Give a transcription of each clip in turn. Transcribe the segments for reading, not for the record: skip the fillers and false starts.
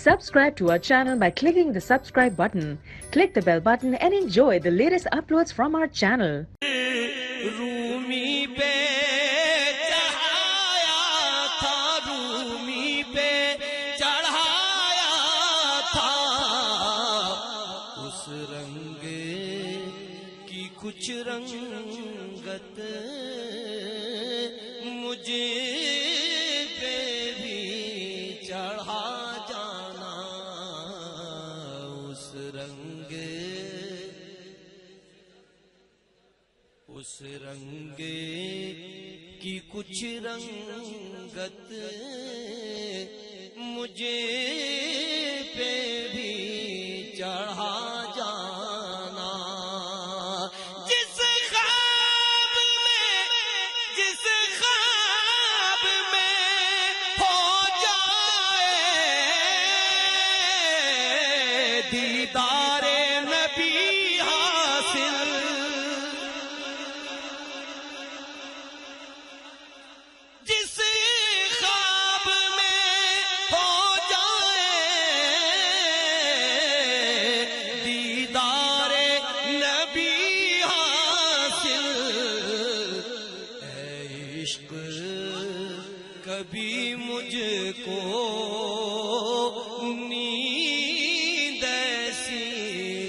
Subscribe to our channel by clicking the subscribe button. Click the bell button and enjoy the latest uploads from our channel. Rumi पे चढ़ाया था, रूमी पे चढ़ाया था, उस रंग की कुछ रंगत मुझे पे भी चढ़ा जाना, उस रंग की कुछ रंगत मुझे पे भी चढ़ा जाना। जिस ख्वाब में हो जाए दीदारे नबी हासिल, जिस ख्वाब में हो जाए दीदारे नबी हासिल, ऐ इश्क कभी मुझको नींद ऐसी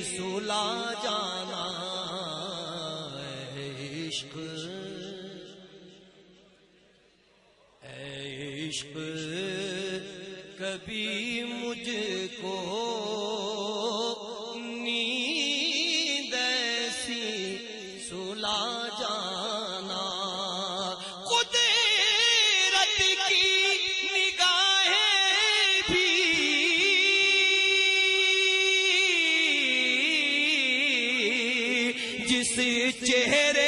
सुला जाना, ऐ इश्क कभी मुझको नींद ऐसी सुला जाना। कुदरत की निगाहें भी जिस चेहरे